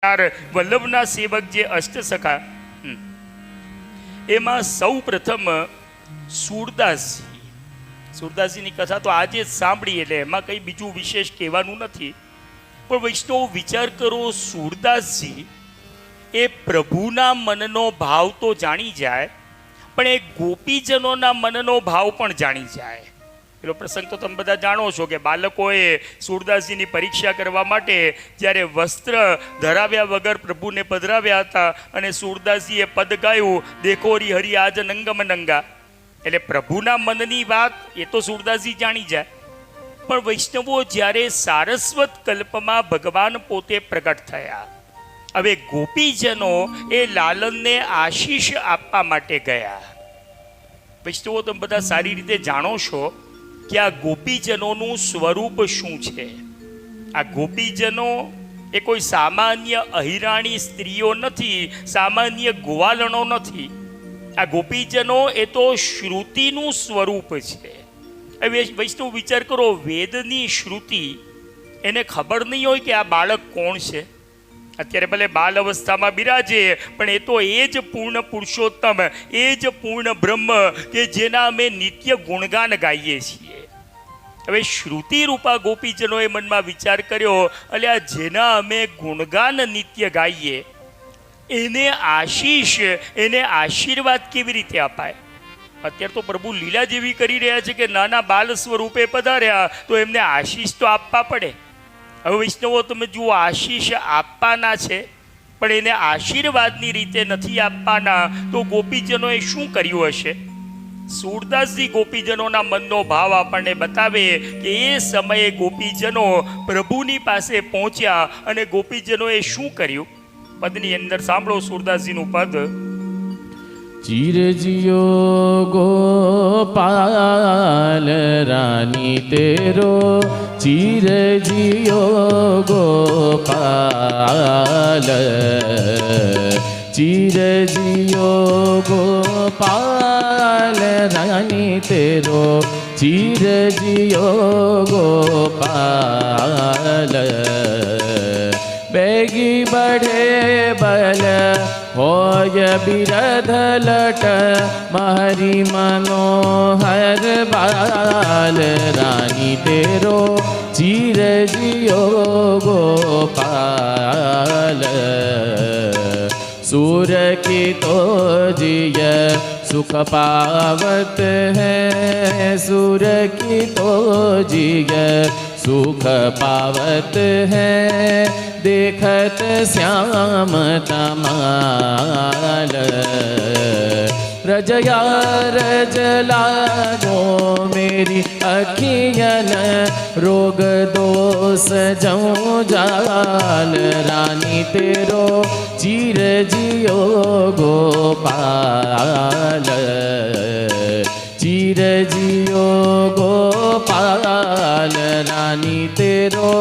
વલ્લભના સેવક જે અષ્ટસખા, એમાં સૌ પ્રથમ સુરદાસજીની કથા તો આજે જ સાંભળી, એટલે એમાં કંઈ બીજું વિશેષ કહેવાનું નથી. પણ વૈષ્ણવ વિચાર કરો, સુરદાસજી એ પ્રભુના મનનો ભાવ તો જાણી જાય, પણ એ ગોપીજનોના મનનો ભાવ પણ જાણી જાય. પેલો પ્રસંગ તો તમે બધા જાણો છો કે બાળકોએ સુરદાસજીની પરીક્ષા કરવા માટે જ્યારે વસ્ત્ર ધરાવ્યા વગર પ્રભુને પધરાવ્યા હતા અને સુરદાસજીએ પદ ગાયું, દેખોરી હરિ આજ નંગમ નંગા, એટલે પ્રભુના મનની વાત એ તો સુરદાસજી જાણી જાય. પણ વૈષ્ણવો જ્યારે સારસ્વત કલ્પમાં ભગવાન પોતે પ્રગટ થયા, હવે ગોપીજનો એ લાલનને આશીષ આપવા માટે ગયા. વૈષ્ણવો તમે બધા સારી રીતે જાણો છો કે આ ગોપીજનોનું સ્વરૂપ શું છે. આ ગોપીજનો એ કોઈ સામાન્ય અહિરાણી સ્ત્રીઓ નથી, સામાન્ય ગોવાલણો નથી. આ ગોપીજનો એ તો શ્રુતિનું સ્વરૂપ છે. હવે વૈષ્ણવ વિચાર કરો, વેદની શ્રુતિ એને ખબર નહીં હોય કે આ બાળક કોણ છે. અત્યારે ભલે બાલ અવસ્થામાં બિરાજે, પણ એ તો એ જ પૂર્ણ પુરુષોત્તમ, એ જ પૂર્ણ બ્રહ્મ કે જેના અમે નિત્ય ગુણગાન ગાઈએ છીએ. હવે શ્રુતિ રૂપા ગોપીજનોએ મનમાં વિચાર કર્યો, એટલે આ જેના અમે ગુણગાન નિત્ય ગાઈએ એને આશીષ, એને આશીર્વાદ કેવી રીતે અપાય? અત્યારે તો પ્રભુ લીલા જેવી કરી રહ્યા છે કે નાના બાલ સ્વરૂપે પધાર્યા તો એમને આશીષ તો આપવા પડે. હવે વૈષ્ણવો તમે જુઓ, આશીષ આપવાના છે પણ એને આશીર્વાદની રીતે નથી આપવાના, તો ગોપીજનોએ શું કર્યું હશે? સુરદાસજી ગોપીજનોના મનનો ભાવ આપણને બતાવે કે એ સમયે ગોપીજનો પ્રભુની પાસે પહોંચ્યા અને ગોપીજનોએ શું કર્યું. પદની અંદર સાંભળો સુરદાસજીનું પદ. ચિરજીઓ ગોપાલ રાની તેરો, ચિરજીઓ ગોપાલ, ચિરજીઓ ગોપાલ રાની તેરો, ચિરજીઓ ગોપાલ. બેગી બઢે બલ હોય બિરધ લટ, મારી મનોહર બાલ રાની તેરો, ચિરજીઓ ગોપાલ. सूर की तो जिय सुख पावत है, सूर की तो जिय सुख पावत है, देखत श्याम तमाल. रजया रज लागो मेरी अखियन, रोग दोष जऊँ जाल रानी तेरो, चिरजियो गोपाल, चिरजियो गोपाल रानी तेरो,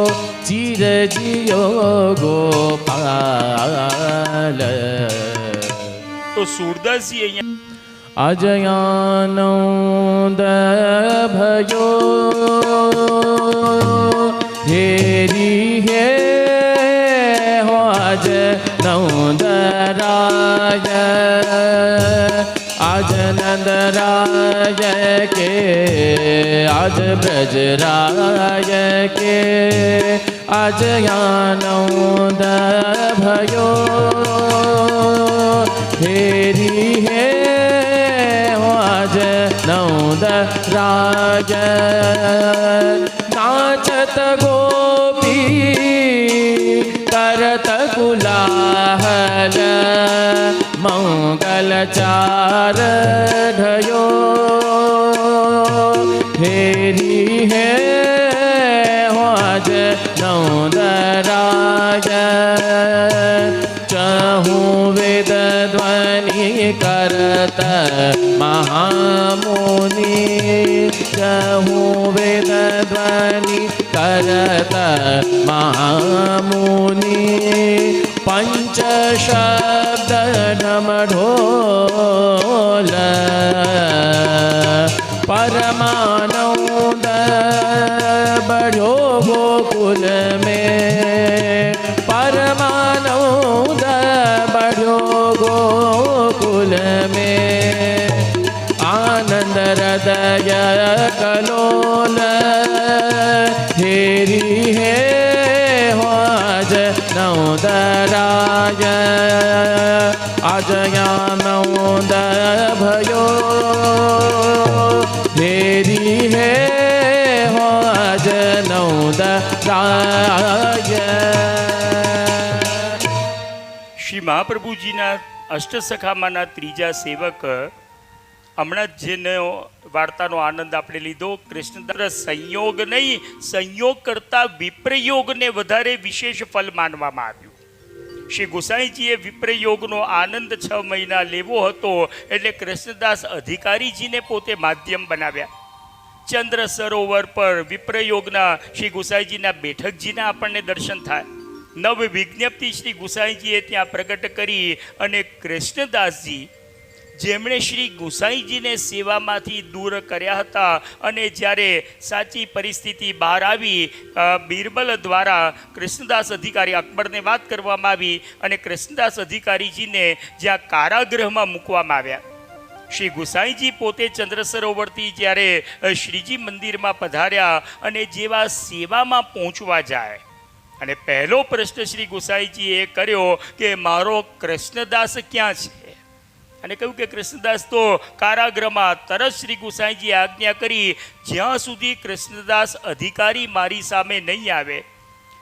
चिरजियो गोपाल. તો સુરદાસજી અહીંયા अजयानंद भयो हेरी हे हो, आज नंद राज, आज नंद राज के, आज ब्रज राज के, अजयानंद भयो हेरी हे नंद राज. नाचत गोपी करत कुलाहल, मंगल चार ढयो हेरी है आज नंद राज. चहूँ वेद ध्वनि करत महामुनि, चहूँ वेद ध्वनि करत महामुनि, पंच शब्द ढम ढोल, परमानंद बढ़ो गोकुल में, परमानंद નૌદરાય આજયા નૌદ ભયો ફેરી હે હો આજ નૌદરાય. શ્રી મહાપ્રભુજીના અષ્ટસખામાંના ત્રીજા સેવક, હમણાં જ જેનો વાર્તાનો આનંદ આપણે લીધો, કૃષ્ણદાસ સંયોગ નહીં, સંયોગ કરતા વિપ્રયોગને વધારે વિશેષ ફલ માનવામાં આવ્યું. શ્રી ગુસાઈજીએ વિપ્રયોગનો આનંદ 6 મહિના લેવો હતો એટલે કૃષ્ણદાસ અધિકારીજીને પોતે માધ્યમ બનાવ્યા. ચંદ્ર સરોવર પર વિપ્રયોગના શ્રી ગુસાઈજીના બેઠકજીના આપણને દર્શન થાય. નવ વિજ્ઞપ્તિ શ્રી ગુસાઈજીએ ત્યાં પ્રગટ કરી અને કૃષ્ણદાસજી, જેમણે શ્રી ગુસાઈજીને સેવામાંથી દૂર કર્યા હતા અને જ્યારે સાચી પરિસ્થિતિ બહાર આવી, બિરબલ દ્વારા કૃષ્ણદાસ અધિકારી અકબરને વાત કરવામાં આવી અને કૃષ્ણદાસ અધિકારીજીને જ્યાં કારાગૃહમાં મૂકવામાં આવ્યા. શ્રી ગુસાઈજી પોતે ચંદ્ર સરોવરથી જ્યારે શ્રીજી મંદિરમાં પધાર્યા અને જેવા સેવામાં પહોંચવા જાય અને પહેલો પ્રશ્ન શ્રી ગુસાઈજીએ કર્યો કે મારો કૃષ્ણદાસ ક્યાં છે? અને કહ્યું કે કૃષ્ણદાસ તો કારાગૃહમાં. તરત શ્રી ગુસાઈજીએ આજ્ઞા કરી, જ્યાં સુધી કૃષ્ણદાસ અધિકારી મારી સામે નહીં આવે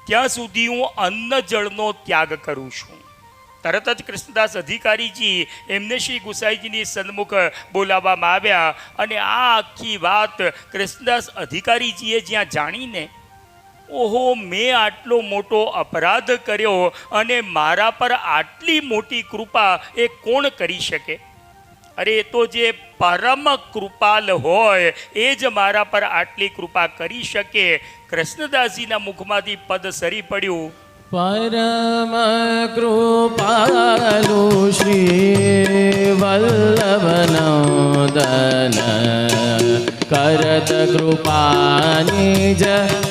ત્યાં સુધી હું અન્ન જળનો ત્યાગ કરું છું. તરત જ કૃષ્ણદાસ અધિકારીજી એમને શ્રી ગુસાઈજીની સન્મુખ બોલાવવામાં આવ્યા અને આ આખી વાત કૃષ્ણદાસ અધિકારીજીએ જ્યાં જાણીને, ઓહો, મેં આટલો મોટો અપરાધ કર્યો અને મારા પર આટલી મોટી કૃપા એ કોણ કરી શકે? અરે એ તો જે પરમ કૃપાલ હોય એ જ મારા પર આટલી કૃપા કરી શકે. કૃષ્ણદાસજીના મુખમાંથી પદ સરી પડ્યું, પરમ કૃપાલુ શ્રી વલ્લભનોદન કરત કૃપાની જ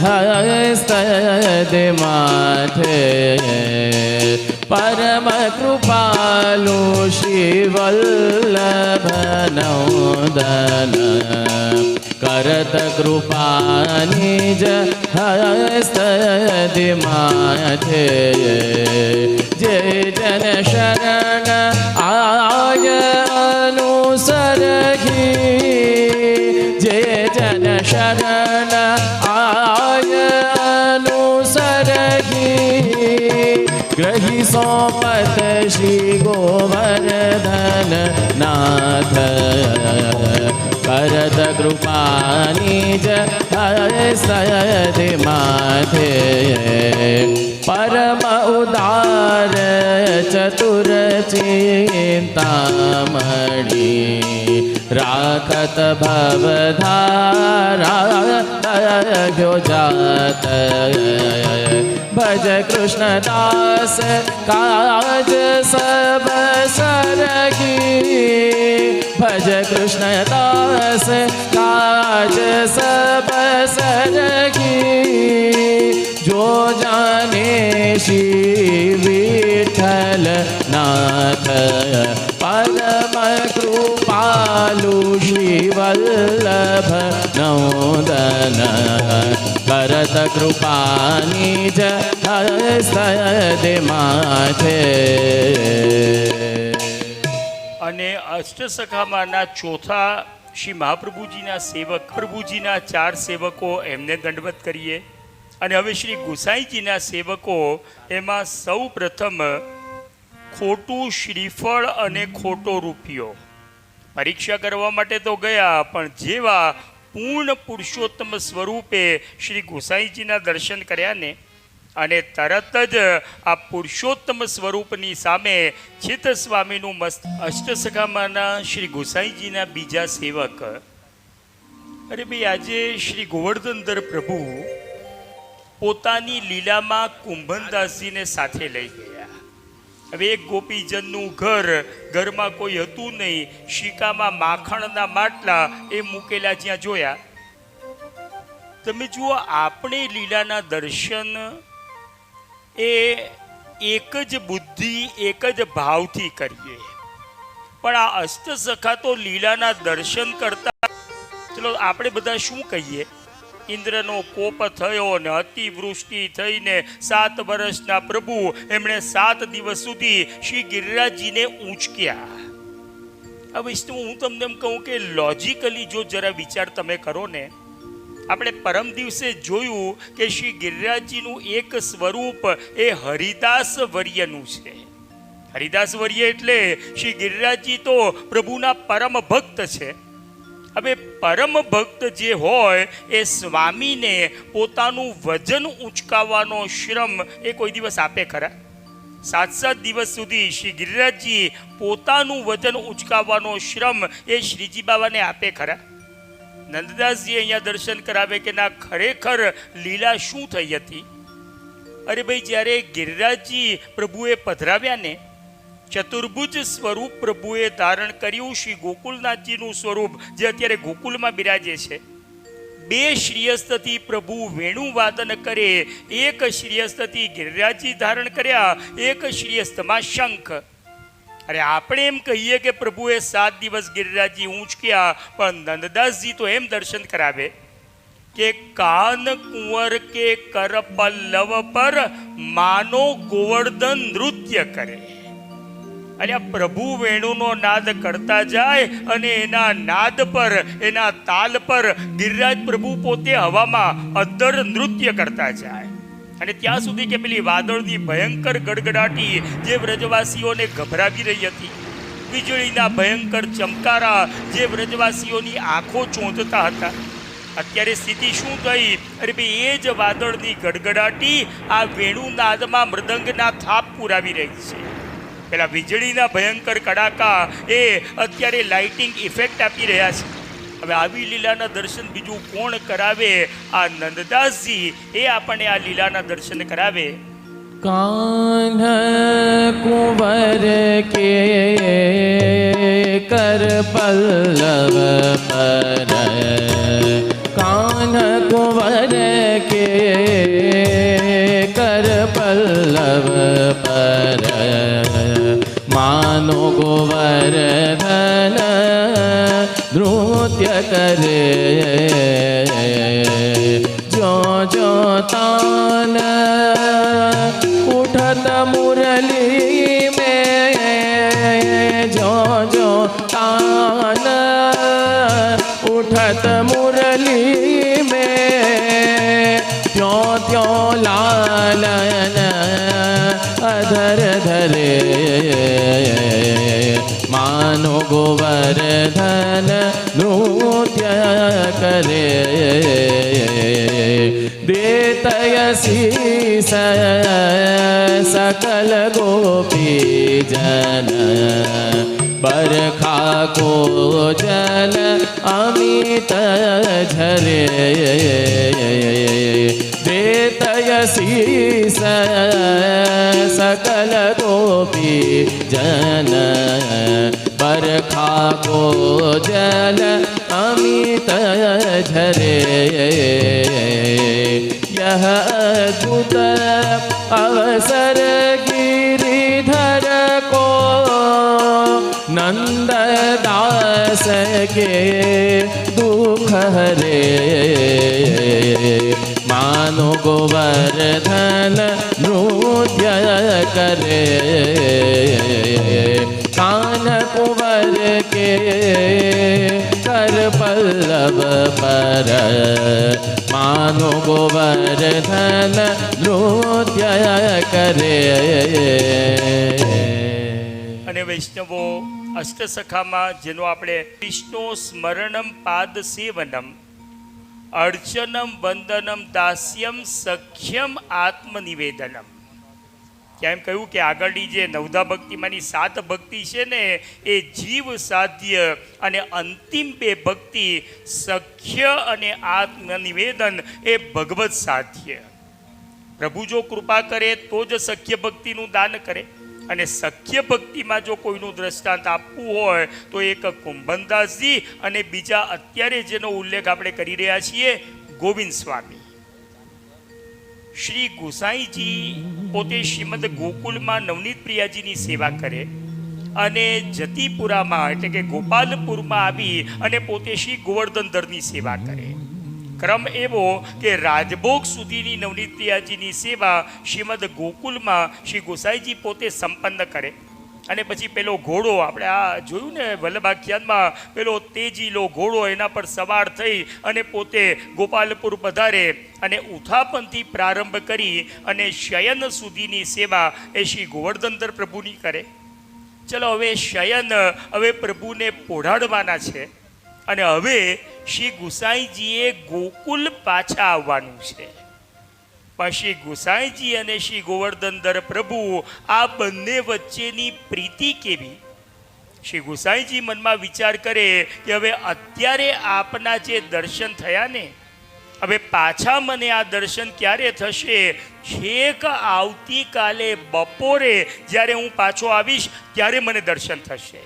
હસ્તદ માથે. પરમ કૃપાલુ શ્રી વલ્લભનોદન કરત કૃપાની જ હસ્તદ માથે. જે જન શરણ આય અનુસરહી, જે જન શરણ આય અનુસરહી, ગ્રહી સોપત શ્રી ગોવર્ધન નાથ. કરત કૃપાની જ હસ્તદ માથે. પરમ ઉદાર ચતુર ચિંતામણી, રાખત ભવધારા જાત. ભજ કૃષ્ણદાસ કાજ સબ સરગી, ભજ કૃષ્ણદાસ કાજ સબ સરગી. જો જાને શ્રી વિઠ્ઠલ નાથ, પરમ કૃપાલુ શ્રી વલ્લભ નોદન કરત કૃપાની જ હસ્તદ માથે. અને અષ્ટસખામાંના ચોથા શ્રી મહાપ્રભુજીના સેવક, પ્રભુજીના 4 સેવકો, એમને દંડવત કરીએ. અને હવે શ્રી ગુસાઈજીના સેવકો, એમાં સૌ પ્રથમ ખોટું શ્રીફળ અને ખોટો રૂપિયો પરીક્ષા કરવા માટે તો ગયા, પણ જેવા પૂર્ણ પુરુષોત્તમ સ્વરૂપે શ્રી ગુસાઈજીના દર્શન કર્યા ને, અને તરત જ આ પુરુષોત્તમ સ્વરૂપની સામે ચિત્ત સ્વામીનું મસ્ત. અષ્ટસખામાંના શ્રી ગુસાઈજીના બીજા સેવક, અરે ભાઈ, આજે શ્રી ગોવર્ધનધર પ્રભુ પોતાની લીલામાં કુંભનદાસજીને સાથે લઈ ગયા. હવે એક ગોપીજનનું ઘરમાં કોઈ હતું નહીં, શિકામાં માખણના માટલા એ મૂકેલા જ્યાં જોયા. તમે જુઓ, આપણે લીલાના દર્શન એ એક જ બુદ્ધિ, એક જ ભાવથી કરીએ, પણ આ અષ્ટસખા તો લીલાના દર્શન કરતા, ચલો આપણે બધા શું કહીએ ઇન્દ્રનો કોપ થયો ને અતિવૃષ્ટિ થઈને 7 વર્ષના પ્રભુ એમણે 7 દિવસ સુધી શ્રી ગિરિરાજજીને ઊંચક્યા. હવે હું તમને એમ કહું કે લોજિકલી જો જરા વિચાર તમે કરો ને, આપણે પરમ દિવસે જોયું કે શ્રી ગિરિરાજજીનું એક સ્વરૂપ એ હરિદાસ વર્યનું છે. હરિદાસ વર્ય એટલે શ્રી ગિરિરાજજી તો પ્રભુના પરમ ભક્ત છે. હવે પરમ ભક્ત જે હોય એ સ્વામીને પોતાનું વજન ઊંચકાવવાનો શ્રમ એ કોઈ દિવસ આપે ખરા? 7 દિવસ સુધી શ્રી ગિરિરાજજી પોતાનું વજન ઊંચકાવવાનો શ્રમ એ શ્રીજી બાબાને આપે ખરા? નંદદાસજી અહીંયા દર્શન કરાવે કે ના ખરેખર લીલા શું થઈ હતી. અરે ભાઈ, જ્યારે ગિરિરાજજી પ્રભુએ પધરાવ્યા ને, ચતુર્ભુજ સ્વરૂપ પ્રભુએ ધારણ કર્યું. શ્રી ગોકુલનાથજીનું સ્વરૂપ જે અત્યારે ગોકુલમાં બિરાજે છે. 2 શ્રીયસ્તથી પ્રભુ વેણુ વાદન કરે. એક શ્રીયસ્તથી ગિરિરાજજી ધારણ કર્યા, એક શ્રીયસ્તમાં શંખ. અરે આપણે એમ કહીએ કે પ્રભુએ 7 દિવસ ગિરિરાજજી ઊંચક્યા, પણ નંદદાસજી તો એમ દર્શન કરાવે કે કાન કુંવર કે કર પલ્લવ પર માનો ગોવર્ધન નૃત્ય કરે. અને આ પ્રભુ વેણુનો નાદ કરતા જાય અને એના નાદ પર, એના તાલ પર ગિરિરાજ પ્રભુ પોતે હવામાં અદ્ધર નૃત્ય કરતા જાય. અને ત્યાં સુધી કે પેલી વાદળની ભયંકર ગડગડાટી જે વ્રજવાસીઓને ગભરાવી રહી હતી, વીજળીના ભયંકર ચમકારા જે વ્રજવાસીઓની આંખો ચોંધતા હતા, અત્યારે સ્થિતિ શું થઈ? અરે ભાઈ, એ જ વાદળની ગડગડાટી આ વેણુનાદમાં મૃદંગના થાપ પુરાવી રહી છે. પેલા વીજળીના ભયંકર કડાકા એ અત્યારે લાઇટિંગ ઇફેક્ટ આપી રહ્યા છે. હવે આવી લીલાના દર્શન બીજું કોણ કરાવે? આ નંદદાસજી એ આપણને આ લીલાના દર્શન કરાવે. કાન્હ કુંવર કે કર પલ્લવ પર, કાન્હ કુંવર કે કર પલ્લવ પર, માનો ગોવર્ધન નૃત્ય કરે. જો જો તાન ઉઠત મુરલી में, जो जो तान उठत मुरली में, त्यों त्यों लालन अधर धरे. मानो गोवर्धन नृत्य करे. देतयसी सकल गोपी जन, बरखा को जल अमित झरे. देतयसी सकल गोपी जन, बरखा को जल अमित झरे. यह अद्भुत अवसर गिरिधर को नंददास के दुख हरे. मानो गोवर्धन नृत्य करे. कान कुंवर के कर पल्लव पर, मानो गोवर्धन नृत्य करे. અને વૈષ્ણવો, અષ્ટસખામાં જેનો આપણે વિષ્ણુ સ્મરણમ પાદ સેવનમ અર્ચનમ વંદનમ દાસ્યમ સખ્યમ આત્મનિવેદનમ, ત્યાં એમ કહ્યું કે આગળની જે 9 ભક્તિમાંની 7 ભક્તિ છે ને, એ જીવ સાધ્ય, અને અંતિમ 2 ભક્તિ સખ્ય અને આત્મનિવેદન એ ભગવત સાધ્ય. પ્રભુ જો કૃપા કરે તો જ સખ્ય ભક્તિનું દાન કરે. અને સખ્ય ભક્તિમાં જો કોઈનું દ્રષ્ટાંત આપવું હોય તો એક કુંભનદાસજી અને બીજા અત્યારે જેનો ઉલ્લેખ આપણે કરી રહ્યા છીએ ગોવિંદ સ્વામી. શ્રી ગુસાઈજી પોતે શ્રીમદ ગોકુલમાં નવનીત પ્રિયાજીની સેવા કરે અને જતીપુરામાં એટલે કે ગોપાલપુરમાં આવી અને પોતે શ્રી ગોવર્ધનધરની સેવા કરે. ક્રમ એવો કે રાજભોગ સુધીની નવનીતયાજીની સેવા શ્રીમદ ગોકુલમાં શ્રી ગોસાઈજી પોતે સંપન્ન કરે. અને પછી પેલો ઘોડો, આપણે આ જોયું ને વલ્લભાખ્યાનમાં, પેલો તેજીલો ઘોડો, એના પર સવાર થઈ અને પોતે ગોપાલપુર પધારે અને ઉત્થાપનથી પ્રારંભ કરી અને શયન સુધીની સેવા એ શ્રી ગોવર્ધનધર પ્રભુની કરે. ચલો હવે શયન, હવે પ્રભુને પોઢાડવાના છે અને હવે શ્રી ગુસાઈજીએ ગોકુલ પાછા આવવાનું છે. પણ શ્રી ગુસાઈજી અને શ્રી ગોવર્ધનધર પ્રભુ આ બંને વચ્ચેની પ્રીતિ કેવી? શ્રી ગુસાઈજી મનમાં વિચાર કરે કે હવે અત્યારે આપના જે દર્શન થયા ને, હવે પાછા મને આ દર્શન ક્યારે થશે? છેક આવતીકાલે બપોરે જ્યારે હું પાછો આવીશ ત્યારે મને દર્શન થશે.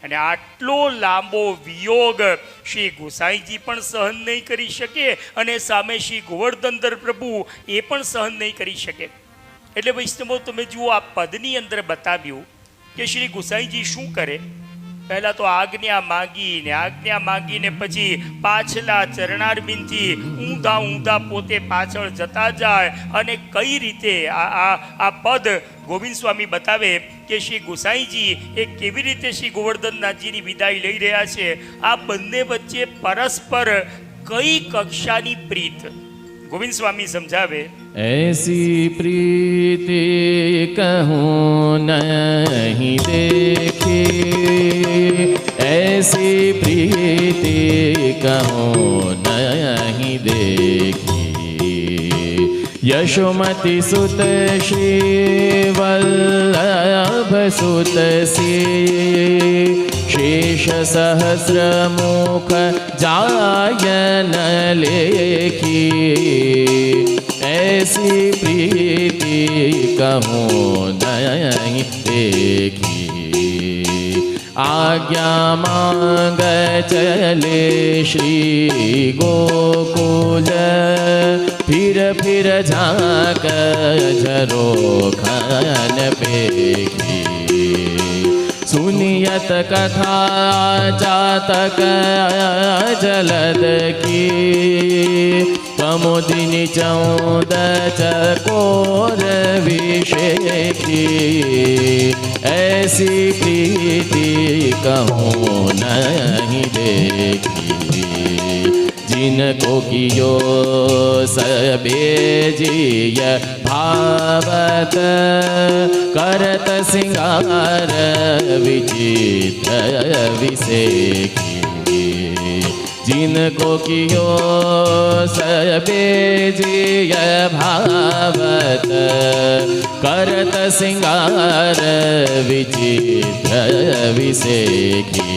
અને આટલો લાંબો વિયોગ શ્રી ગુસાઈજી પણ સહન નહીં કરી શકે અને સામે શ્રી ગોવર્ધનધર પ્રભુ એ પણ સહન નહીં કરી શકે. એટલે વૈષ્ણવો, તમે જુઓ, આ પદની અંદર બતાવ્યું કે શ્રી ગુસાઈજી શું કરે. પહેલાં તો આજ્ઞા માંગીને પછી પાછલા ચરણારવિંદથી ઊંધા પોતે પાછળ જતા જાય. અને કઈ રીતે આ પદ ગોવિંદ સ્વામી બતાવે કે શ્રી ગુસાઈજી એ કેવી રીતે શ્રી ગોવર્ધનનાથજીની વિદાય લઈ રહ્યા છે. આ બંને વચ્ચે પરસ્પર કઈ કક્ષાની પ્રીત ગોવિંદ સ્વામી સમજાવે. ऐसी प्रीति कहूँ नहीं देखी, ऐसी प्रीति कहूँ नहीं देखी. यशोमती सुत श्री वल्लभ सुत सी, शेष सहस्र मुख जायन लेखी. ऐसी प्रीति कहूँ नहीं देखी. आज्ञा मांग चले श्री गोकुल, फिर झांक झरोखन पेखी. सुनियत कथा जातक जलद की, कमुदिनी 14 चकोर विषेकी. ऐसी प्रीति कहूँ नहीं देखी. जिनको कियो सबे जिय भावत, करत सिंगार विचित्र विसेकी. जिनको कियो सबे जिय भावत, करत सिंगार विचित्र विसेकी.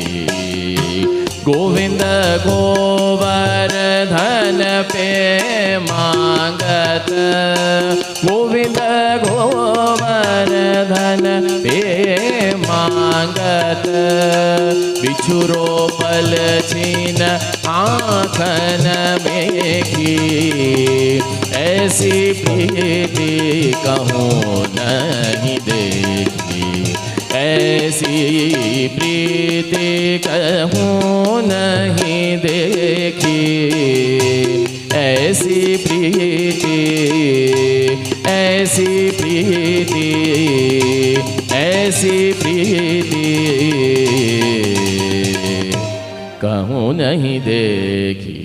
गोविंद गोवर्धन पे मांगत, गोविंद गोवर्धन पे मांगत. बिछुरो पल छीन आँखन मेखी. ऐसी प्रीति कहूँ नहीं देखी. ऐसी प्रीति कहूँ नहीं देखी. ऐसी प्रीति, ऐसी प्रीति, ऐसी प्रीति कहूँ नहीं देखी.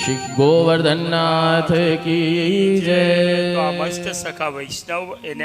श्री गोवर्धननाथ की जय. તો આ મસ્ત સખા વૈષ્ણવ એને